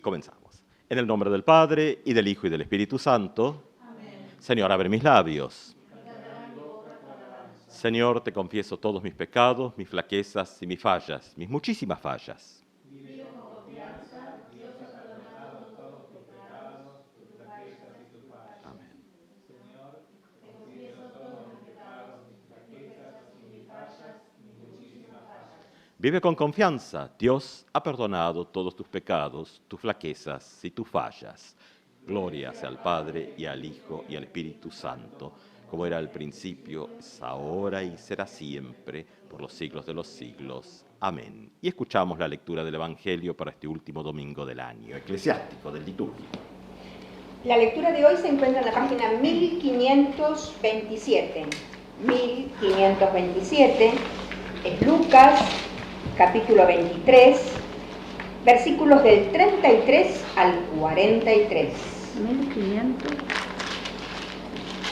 Comenzamos. En el nombre del Padre, y del Hijo, y del Espíritu Santo. Amén. Señor, abre mis labios. Señor, te confieso todos mis pecados, mis flaquezas y mis fallas, mis muchísimas fallas. Vive con confianza, Dios ha perdonado todos tus pecados, tus flaquezas y tus fallas. Amén. Señor, te confieso todos mis pecados, mis flaquezas y mis fallas, mis muchísimas fallas. Vive con confianza, Dios ha perdonado todos tus pecados, tus flaquezas y tus fallas. Gloria sea al Padre, y al Hijo, y al Espíritu Santo, como era al principio, es ahora y será siempre, por los siglos de los siglos. Amén. Y escuchamos la lectura del Evangelio para este último domingo del año eclesiástico, del litúrgico. La lectura de hoy se encuentra en la página 1527. 1527 es Lucas, capítulo 23, versículos del 33 al 43.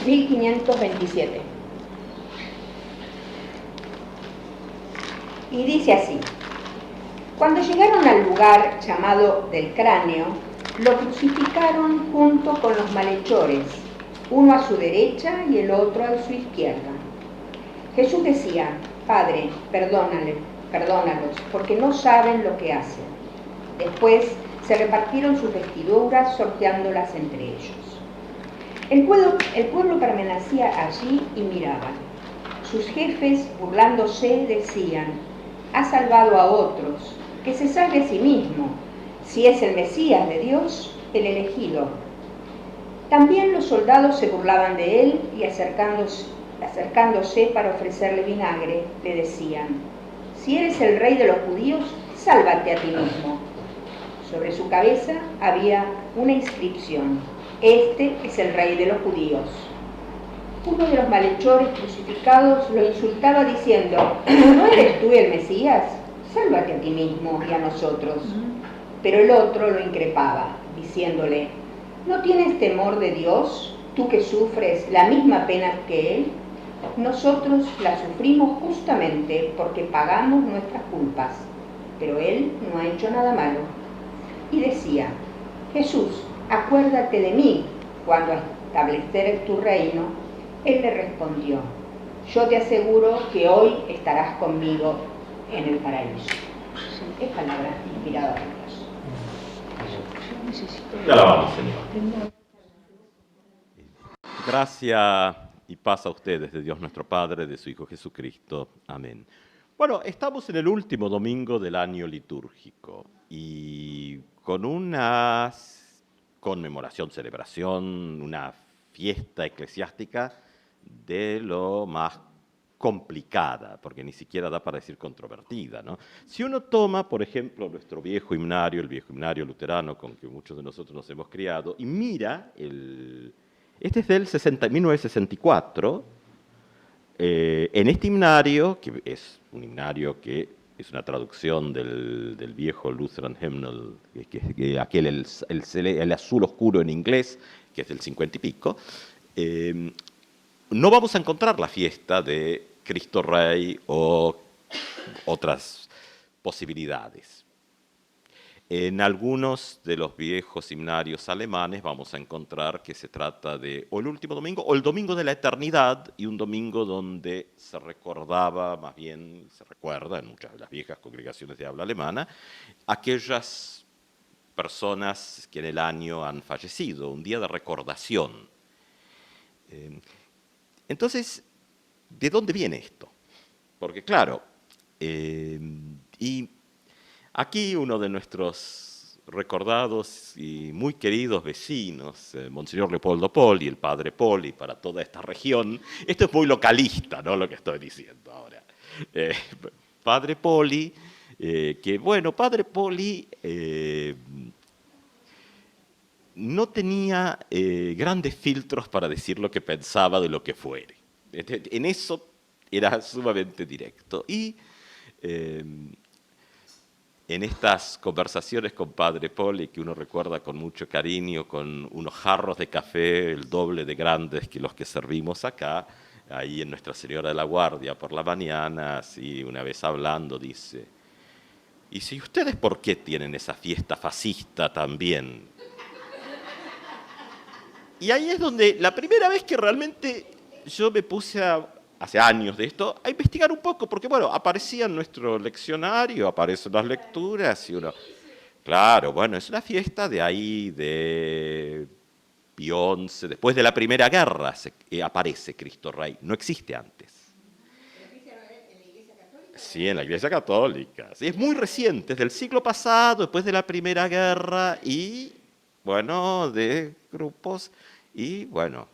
1527. Y dice así: Cuando llegaron al lugar llamado del cráneo, lo crucificaron junto con los malhechores, uno a su derecha y el otro a su izquierda. Jesús decía: Padre, perdónalos, porque no saben lo que hacen. Después se repartieron sus vestiduras, sorteándolas entre ellos. El pueblo permanecía allí y miraba. Sus jefes, burlándose, decían: ha salvado a otros, que se salve a sí mismo, si es el Mesías de Dios, el elegido. También los soldados se burlaban de él y acercándose para ofrecerle vinagre, le decían: si eres el rey de los judíos, sálvate a ti mismo. Sobre su cabeza había una inscripción: este es el rey de los judíos. Uno de los malhechores crucificados lo insultaba diciendo: ¿no eres tú el Mesías? Sálvate a ti mismo y a nosotros. Pero el otro lo increpaba, diciéndole: ¿no tienes temor de Dios, tú que sufres la misma pena que Él? Nosotros la sufrimos justamente porque pagamos nuestras culpas, pero Él no ha hecho nada malo. Y decía: Jesús, acuérdate de mí cuando establecer tu reino. Él le respondió: yo te aseguro que hoy estarás conmigo en el paraíso. Es palabra inspirada por Dios. Te alabamos, Señor. Gracia y paz a ustedes, de Dios nuestro Padre, de su Hijo Jesucristo. Amén. Bueno, estamos en el último domingo del año litúrgico y con una conmemoración, celebración, una fiesta eclesiástica de lo más complicada, porque ni siquiera da para decir controvertida, ¿no? Si uno toma, por ejemplo, nuestro viejo himnario, el viejo himnario luterano con que muchos de nosotros nos hemos criado, y mira, este es del 1964, en este himnario, que es un himnario que es una traducción del viejo Lutheran Hymnal, aquel el azul oscuro en inglés, que es del 50 y pico, no vamos a encontrar la fiesta de Cristo Rey o otras posibilidades. En algunos de los viejos himnarios alemanes vamos a encontrar que se trata de o el último domingo o el domingo de la eternidad, y un domingo donde se recordaba, más bien se recuerda en muchas de las viejas congregaciones de habla alemana, aquellas personas que en el año han fallecido, un día de recordación. Entonces, ¿de dónde viene esto? Porque claro, y aquí uno de nuestros recordados y muy queridos vecinos, Monseñor Leopoldo Poli, el padre Poli para toda esta región, esto es muy localista, ¿no?, lo que estoy diciendo ahora. Padre Poli, padre Poli no tenía grandes filtros para decir lo que pensaba de lo que fuere. En eso era sumamente directo. Y en estas conversaciones con Padre Poli, que uno recuerda con mucho cariño, con unos jarros de café el doble de grandes que los que servimos acá, ahí en Nuestra Señora de la Guardia por la mañana, así una vez hablando, dice: Y si ustedes, ¿por qué tienen esa fiesta fascista también? Y ahí es donde la primera vez que realmente yo me puse hace años de esto, a investigar un poco, porque bueno, aparecía en nuestro leccionario, aparecen las lecturas y uno... Claro, bueno, es una fiesta de ahí, de Pío XI, después de la Primera Guerra aparece Cristo Rey, no existe antes. Sí, en la Iglesia Católica. Sí, es muy reciente, es del siglo pasado, después de la Primera Guerra y, bueno, de grupos. Y, bueno,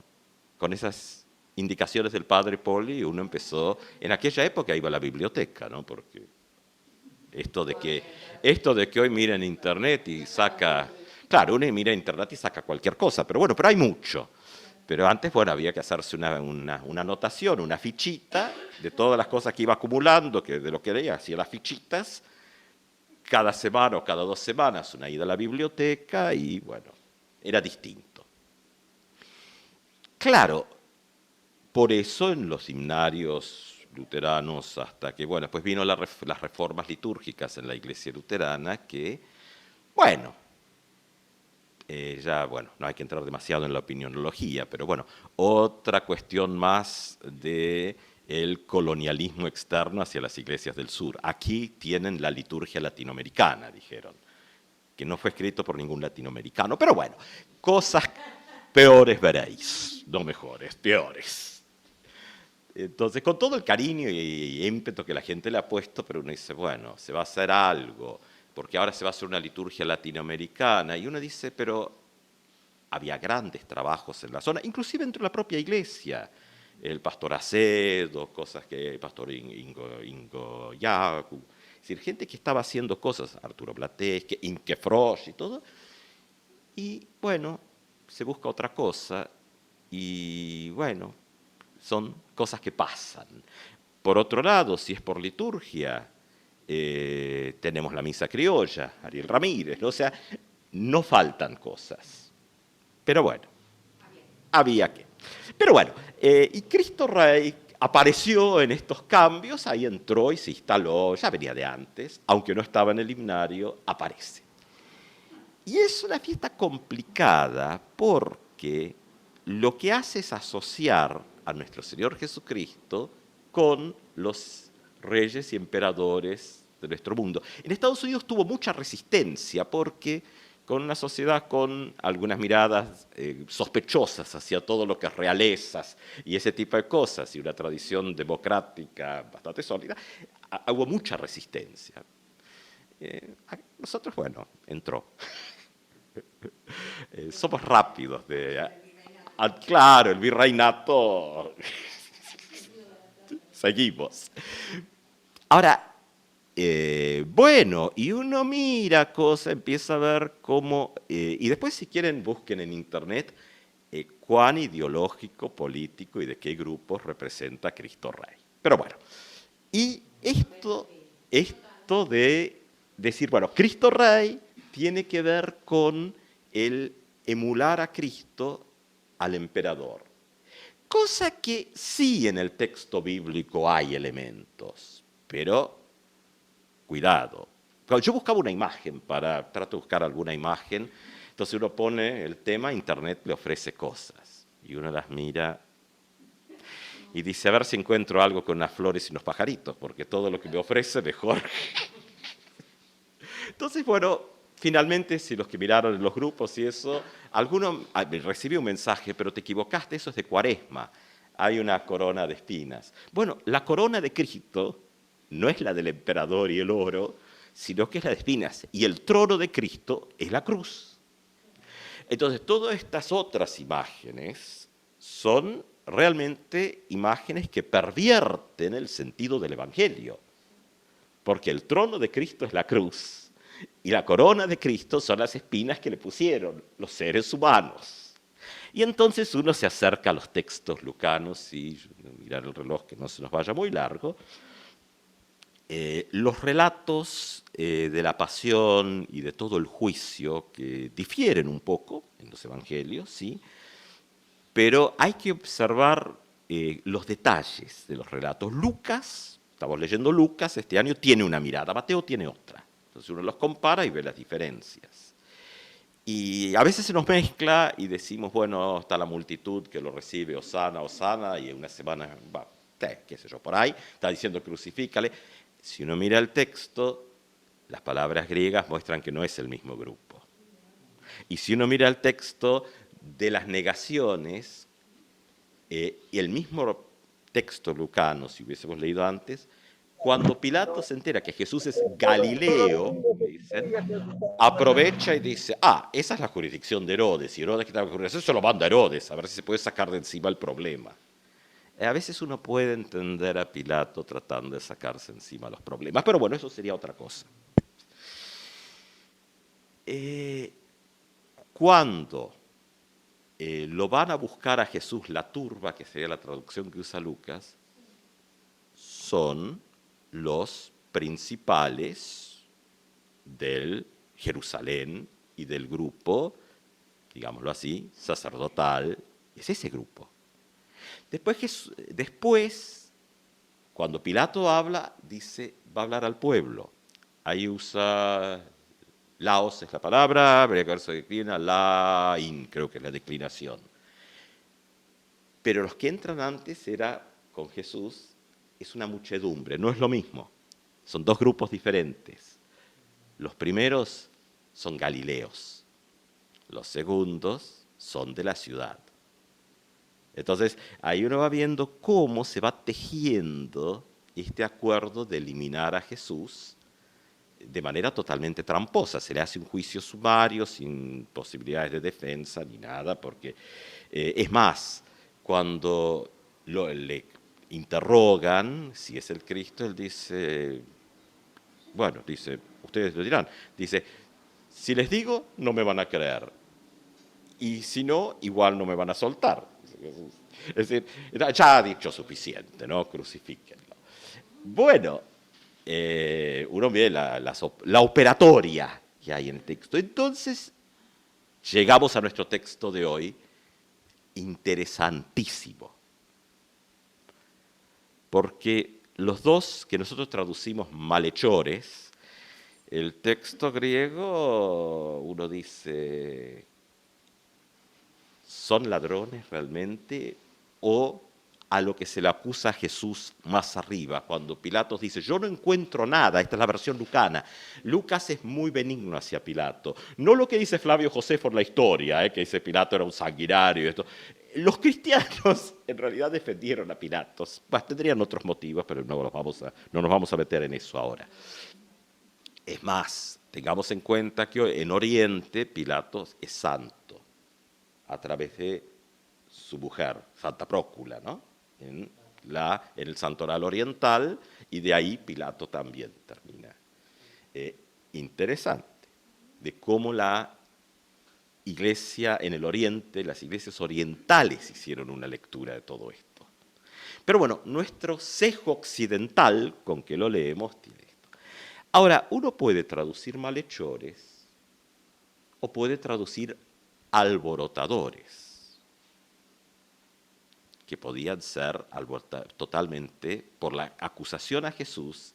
con esas indicaciones del padre Poli, uno empezó, en aquella época iba a la biblioteca, ¿no? Porque esto de que hoy mira en Internet y saca, claro, uno mira en Internet y saca cualquier cosa, pero bueno, pero hay mucho. Pero antes, bueno, había que hacerse una anotación, una fichita de todas las cosas que iba acumulando, que de lo que leía, hacía las fichitas, cada semana o cada 2 semanas una ida a la biblioteca y, bueno, era distinto. Claro, por eso en los himnarios luteranos, hasta que, bueno, después vino las reformas litúrgicas en la iglesia luterana, que, bueno, ya, bueno, no hay que entrar demasiado en la opinionología, pero bueno, otra cuestión más del colonialismo externo hacia las iglesias del sur. Aquí tienen la liturgia latinoamericana, dijeron, que no fue escrito por ningún latinoamericano, pero bueno, cosas peores veréis, no mejores, peores. Entonces, con todo el cariño y ímpetu que la gente le ha puesto, pero uno dice, bueno, se va a hacer algo, porque ahora se va a hacer una liturgia latinoamericana, y uno dice, pero había grandes trabajos en la zona, inclusive dentro de la propia iglesia, el pastor Acedo, cosas que el pastor Ingo Yacu, es decir, gente que estaba haciendo cosas, Arturo Blatés, Inke Frosch y todo, y bueno, se busca otra cosa, y bueno, son cosas que pasan. Por otro lado, si es por liturgia, tenemos la misa criolla, Ariel Ramírez, ¿no? O sea, no faltan cosas. Pero bueno, había que. Pero bueno, y Cristo Rey apareció en estos cambios, ahí entró y se instaló, ya venía de antes, aunque no estaba en el himnario, aparece. Y es una fiesta complicada porque lo que hace es asociar a nuestro Señor Jesucristo con los reyes y emperadores de nuestro mundo. En Estados Unidos tuvo mucha resistencia porque con una sociedad con algunas miradas sospechosas hacia todo lo que es realezas y ese tipo de cosas, y una tradición democrática bastante sólida, hubo mucha resistencia. Nosotros, bueno, entró. Somos rápidos. Claro, el virreinato. Seguimos. Ahora, bueno, y uno mira cosas, empieza a ver cómo, y después si quieren busquen en internet cuán ideológico, político y de qué grupos representa Cristo Rey. Pero bueno, y esto de decir, bueno, Cristo Rey tiene que ver con el emular a Cristo al emperador. Cosa que sí en el texto bíblico hay elementos, pero cuidado. Yo buscaba una imagen, trato de buscar alguna imagen, entonces uno pone el tema, internet le ofrece cosas, y uno las mira y dice, a ver si encuentro algo con unas flores y unos pajaritos, porque todo lo que me ofrece mejor. Entonces, bueno, finalmente, si los que miraron en los grupos y eso, alguno recibí un mensaje, pero te equivocaste, eso es de Cuaresma, hay una corona de espinas. Bueno, la corona de Cristo no es la del emperador y el oro, sino que es la de espinas. Y el trono de Cristo es la cruz. Entonces, todas estas otras imágenes son realmente imágenes que pervierten el sentido del Evangelio. Porque el trono de Cristo es la cruz y la corona de Cristo son las espinas que le pusieron los seres humanos. Y entonces uno se acerca a los textos lucanos y mirar el reloj que no se nos vaya muy largo. Los relatos de la pasión y de todo el juicio que difieren un poco en los evangelios, ¿sí? Pero hay que observar los detalles de los relatos. Lucas, estamos leyendo Lucas, este año tiene una mirada, Mateo tiene otra. Entonces uno los compara y ve las diferencias. Y a veces se nos mezcla y decimos, bueno, está la multitud que lo recibe, Hosana, Hosana, y en una semana, qué sé yo, por ahí, está diciendo crucifícale. Si uno mira el texto, las palabras griegas muestran que no es el mismo grupo. Y si uno mira el texto de las negaciones, y el mismo texto lucano, si hubiésemos leído antes, cuando Pilato se entera que Jesús es Galileo, dicen, aprovecha y dice, esa es la jurisdicción de Herodes, y Herodes que estaba en jurisdicción, se lo manda a Herodes, a ver si se puede sacar de encima el problema. A veces uno puede entender a Pilato tratando de sacarse encima los problemas, pero bueno, eso sería otra cosa. Cuando lo van a buscar a Jesús, la turba, que sería la traducción que usa Lucas, son los principales del Jerusalén y del grupo, digámoslo así, sacerdotal, es ese grupo. Después, cuando Pilato habla, dice, va a hablar al pueblo. Ahí usa, laos es la palabra, habría que ver si declina, lain, creo que es la declinación. Pero los que entran antes era con Jesús, es una muchedumbre, no es lo mismo. Son dos grupos diferentes. Los primeros son galileos, los segundos son de la ciudad. Entonces, ahí uno va viendo cómo se va tejiendo este acuerdo de eliminar a Jesús de manera totalmente tramposa. Se le hace un juicio sumario, sin posibilidades de defensa ni nada, porque es más, cuando le interrogan si es el Cristo, él dice, bueno, dice, ustedes lo dirán, dice, si les digo, no me van a creer, y si no, igual no me van a soltar. Es decir, ya ha dicho suficiente, ¿no? Crucifíquenlo. Bueno, uno ve la operatoria que hay en el texto. Entonces, llegamos a nuestro texto de hoy, interesantísimo. Porque los dos que nosotros traducimos malhechores, el texto griego, uno dice, ¿son ladrones realmente? O a lo que se le acusa a Jesús más arriba, cuando Pilatos dice, yo no encuentro nada, esta es la versión lucana. Lucas es muy benigno hacia Pilato. No lo que dice Flavio Josefo en la historia, que dice Pilato era un sanguinario y esto. Los cristianos en realidad defendieron a Pilatos. Tendrían otros motivos, pero no nos vamos a meter en eso ahora. Es más, tengamos en cuenta que en Oriente Pilatos es santo, a través de su mujer, Santa Prócula, ¿no? en el Santoral Oriental, y de ahí Pilato también termina. Interesante, de cómo la iglesia en el Oriente, las iglesias orientales hicieron una lectura de todo esto. Pero bueno, nuestro sesgo occidental, con que lo leemos, tiene esto. Ahora, uno puede traducir malhechores o puede traducir alborotadores, que podían ser totalmente, por la acusación a Jesús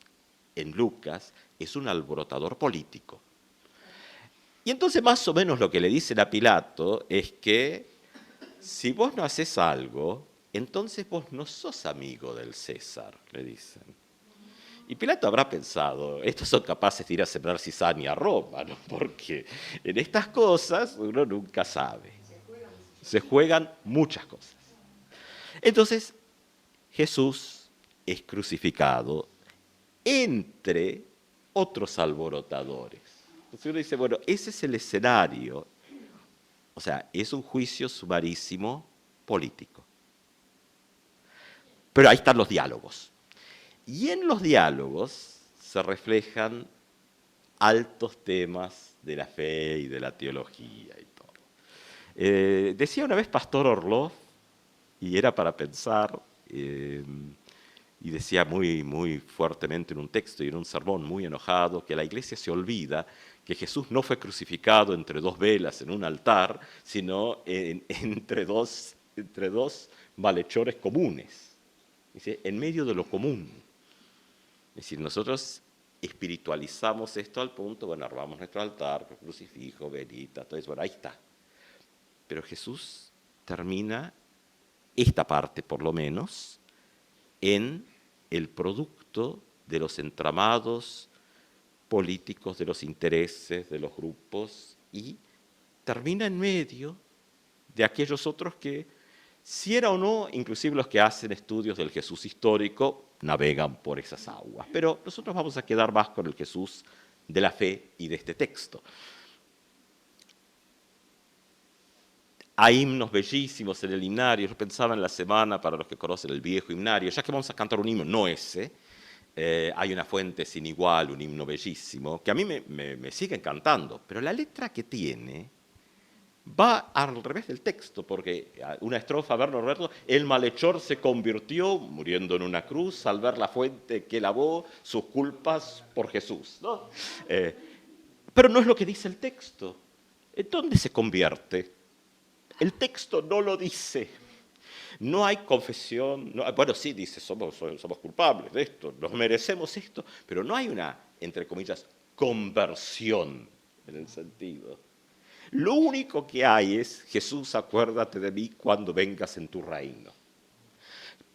en Lucas, es un alborotador político. Y entonces más o menos lo que le dicen a Pilato es que si vos no haces algo, entonces vos no sos amigo del César, le dicen. Y Pilato habrá pensado, estos son capaces de ir a sembrar cizaña a Roma, ¿no? Porque en estas cosas uno nunca sabe. Se juegan muchas cosas. Entonces, Jesús es crucificado entre otros alborotadores. Entonces uno dice, bueno, ese es el escenario. O sea, es un juicio sumarísimo político. Pero ahí están los diálogos. Y en los diálogos se reflejan altos temas de la fe y de la teología y todo. Decía una vez Pastor Orloff, y era para pensar, y decía muy, muy fuertemente en un texto y en un sermón muy enojado, que la Iglesia se olvida que Jesús no fue crucificado entre dos velas en un altar, sino entre dos malhechores comunes, dice, en medio de lo común. Es decir, nosotros espiritualizamos esto al punto, bueno, armamos nuestro altar, crucifijo, velita, todo eso, bueno, ahí está. Pero Jesús termina esta parte, por lo menos, en el producto de los entramados políticos, de los intereses, de los grupos, y termina en medio de aquellos otros que, si era o no, inclusive los que hacen estudios del Jesús histórico, navegan por esas aguas. Pero nosotros vamos a quedar más con el Jesús de la fe y de este texto. Hay himnos bellísimos en el himnario. Yo pensaba en la semana, para los que conocen el viejo himnario, ya que vamos a cantar un himno, no ese, hay una fuente sin igual, un himno bellísimo, que a mí me sigue encantando, pero la letra que tiene va al revés del texto, porque una estrofa, a ver, Norberto, el malhechor se convirtió, muriendo en una cruz, al ver la fuente que lavó sus culpas por Jesús, ¿no? Pero no es lo que dice el texto. ¿En dónde se convierte? El texto no lo dice. No hay confesión. No, bueno, sí, dice, somos culpables de esto, nos merecemos esto, pero no hay una, entre comillas, conversión en el sentido. Lo único que hay es, Jesús, acuérdate de mí cuando vengas en tu reino.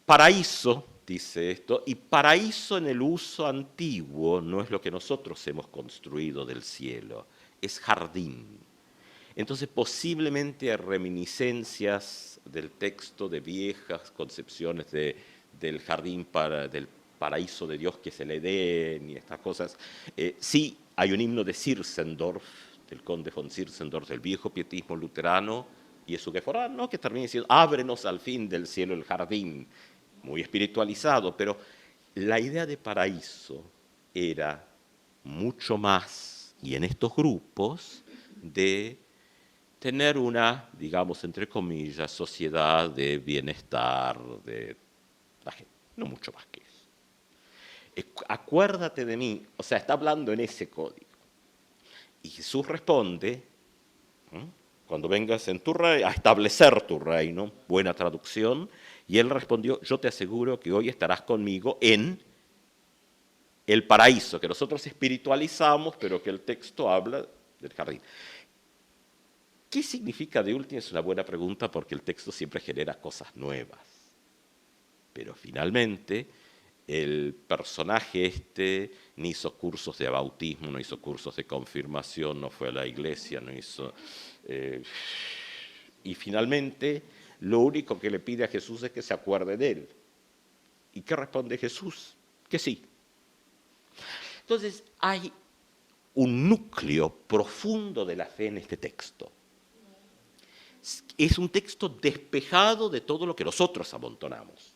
Paraíso, dice esto, y paraíso en el uso antiguo no es lo que nosotros hemos construido del cielo, es jardín. Entonces, posiblemente hay reminiscencias del texto de viejas concepciones del jardín, del paraíso de Dios que se le den y estas cosas. Sí, hay un himno de Zinzendorf, del conde von Zinzendorf, del viejo pietismo luterano, y es su Geforano, que termina diciendo, ábrenos al fin del cielo el jardín, muy espiritualizado, pero la idea de paraíso era mucho más, y en estos grupos, de tener una, digamos, entre comillas, sociedad de bienestar de la gente, no mucho más que eso. Acuérdate de mí, o sea, está hablando en ese código. Y Jesús responde, cuando vengas en tu reino, a establecer tu reino, buena traducción, y él respondió, yo te aseguro que hoy estarás conmigo en el paraíso, que nosotros espiritualizamos, pero que el texto habla del jardín. ¿Qué significa de última? Es una buena pregunta porque el texto siempre genera cosas nuevas. Pero finalmente el personaje ni hizo cursos de bautismo, no hizo cursos de confirmación, no fue a la iglesia, no hizo... y finalmente lo único que le pide a Jesús es que se acuerde de él. ¿Y qué responde Jesús? Que sí. Entonces hay un núcleo profundo de la fe en este texto. Es un texto despejado de todo lo que nosotros amontonamos.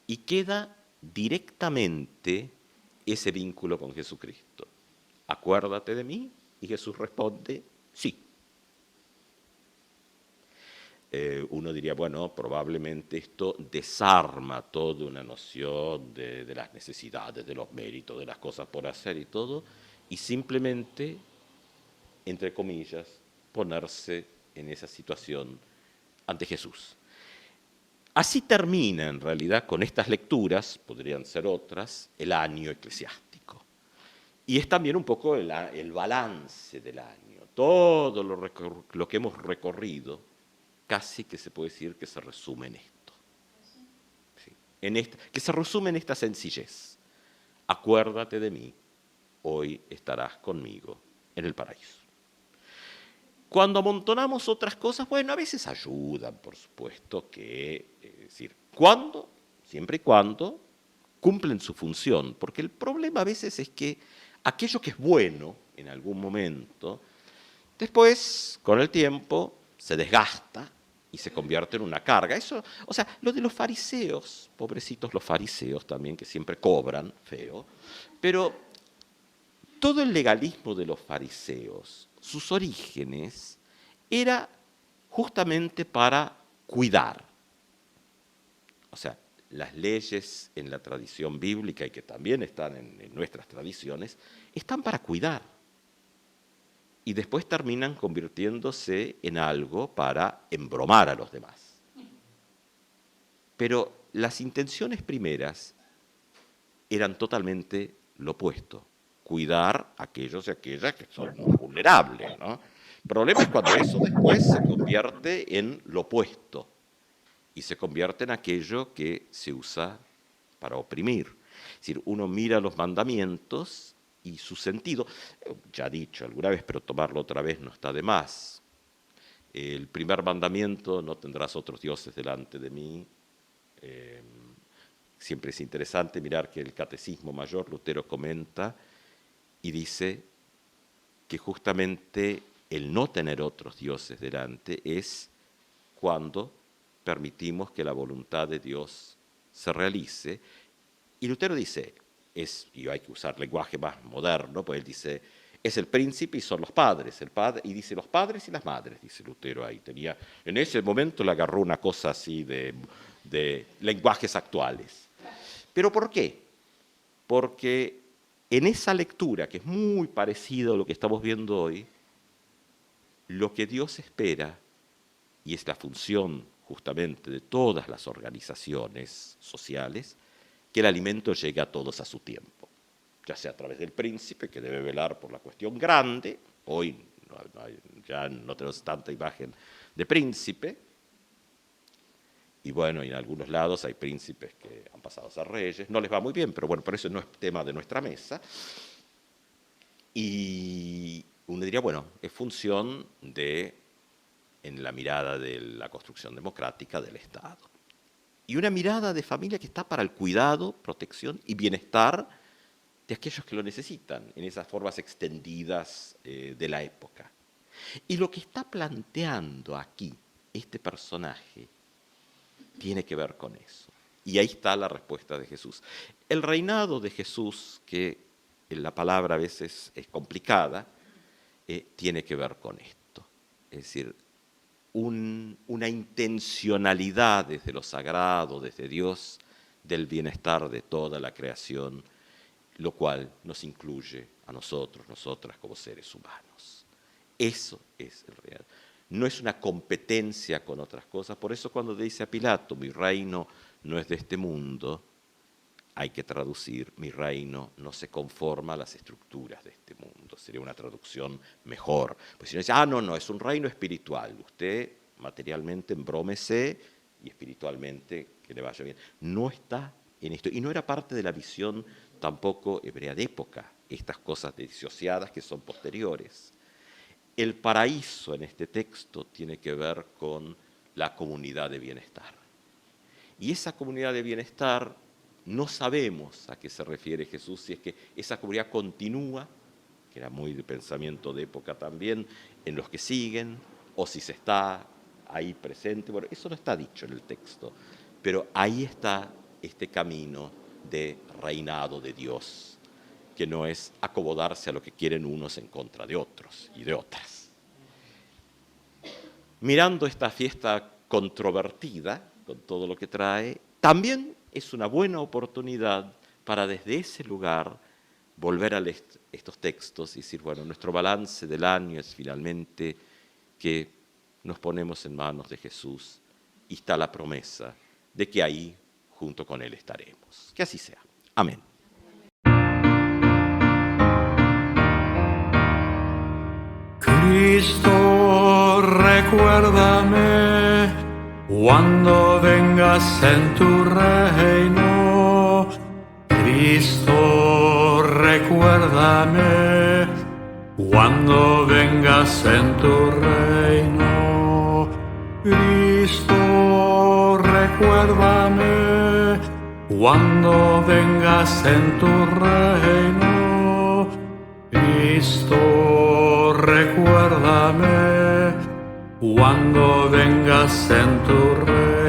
Y queda directamente ese vínculo con Jesucristo. Acuérdate de mí, y Jesús responde, sí. Uno diría, bueno, probablemente esto desarma toda una noción de las necesidades, de los méritos, de las cosas por hacer y todo, y simplemente, entre comillas, ponerse en esa situación ante Jesús. Así termina, en realidad, con estas lecturas, podrían ser otras, el año eclesiástico. Y es también un poco el balance del año. Todo lo que hemos recorrido, casi que se puede decir que se resume en esto. Sí. Que se resume en esta sencillez. Acuérdate de mí, hoy estarás conmigo en el paraíso. Cuando amontonamos otras cosas, bueno, a veces ayudan, por supuesto, es decir, ¿cuándo? Siempre y cuando cumplen su función, porque el problema a veces es que aquello que es bueno en algún momento, después, con el tiempo, se desgasta y se convierte en una carga. Eso, o sea, lo de los fariseos, pobrecitos los fariseos también, que siempre cobran, feo, pero todo el legalismo de los fariseos, sus orígenes, era justamente para cuidar. O sea, las leyes en la tradición bíblica, y que también están en nuestras tradiciones, están para cuidar. Y después terminan convirtiéndose en algo para embromar a los demás. Pero las intenciones primeras eran totalmente lo opuesto, cuidar a aquellos y aquellas que son vulnerables, ¿no? El problema es cuando eso después se convierte en lo opuesto y se convierte en aquello que se usa para oprimir. Es decir, uno mira los mandamientos y su sentido, ya dicho alguna vez, pero tomarlo otra vez no está de más. El primer mandamiento, no tendrás otros dioses delante de mí. Siempre es interesante mirar que el Catecismo Mayor, Lutero comenta y dice que justamente el no tener otros dioses delante es cuando permitimos que la voluntad de Dios se realice. Y Lutero dice, y hay que usar lenguaje más moderno, pues él dice, es el príncipe y son los padres, y dice los padres y las madres, dice Lutero ahí. En ese momento le agarró una cosa así de lenguajes actuales. ¿Pero por qué? Porque en esa lectura, que es muy parecido a lo que estamos viendo hoy, lo que Dios espera, y es la función justamente de todas las organizaciones sociales, que el alimento llegue a todos a su tiempo, ya sea a través del príncipe, que debe velar por la cuestión grande. Hoy ya no tenemos tanta imagen de príncipe, y bueno, en algunos lados hay príncipes que han pasado a ser reyes, no les va muy bien, pero bueno, por eso no es tema de nuestra mesa. Y uno diría, bueno, es función en la mirada de la construcción democrática del Estado. Y una mirada de familia que está para el cuidado, protección y bienestar de aquellos que lo necesitan, en esas formas extendidas de la época. Y lo que está planteando aquí este personaje tiene que ver con eso. Y ahí está la respuesta de Jesús. El reinado de Jesús, que la palabra a veces es complicada, tiene que ver con esto. Es decir, una intencionalidad desde lo sagrado, desde Dios, del bienestar de toda la creación, lo cual nos incluye a nosotros, nosotras como seres humanos. Eso es el real. No es una competencia con otras cosas. Por eso cuando dice a Pilato, mi reino no es de este mundo, hay que traducir, mi reino no se conforma a las estructuras de este mundo. Sería una traducción mejor. Pues si no dice, no, es un reino espiritual. Usted materialmente embrómese y espiritualmente que le vaya bien. No está en esto. Y no era parte de la visión tampoco hebrea de época, estas cosas disociadas que son posteriores. El paraíso en este texto tiene que ver con la comunidad de bienestar. Y esa comunidad de bienestar no sabemos a qué se refiere Jesús, si es que esa comunidad continúa, que era muy de pensamiento de época también, en los que siguen, o si se está ahí presente. Bueno, eso no está dicho en el texto, pero ahí está este camino de reinado de Dios, que no es acomodarse a lo que quieren unos en contra de otros y de otras. Mirando esta fiesta controvertida, con todo lo que trae, también es una buena oportunidad para desde ese lugar volver a estos textos y decir, bueno, nuestro balance del año es finalmente que nos ponemos en manos de Jesús y está la promesa de que ahí junto con Él estaremos. Que así sea. Amén. Cristo, recuérdame cuando vengas en tu reino. Cristo, recuérdame cuando vengas en tu reino. Cristo, recuérdame cuando vengas en tu reino. Cristo, recuérdame cuando vengas en tu reino.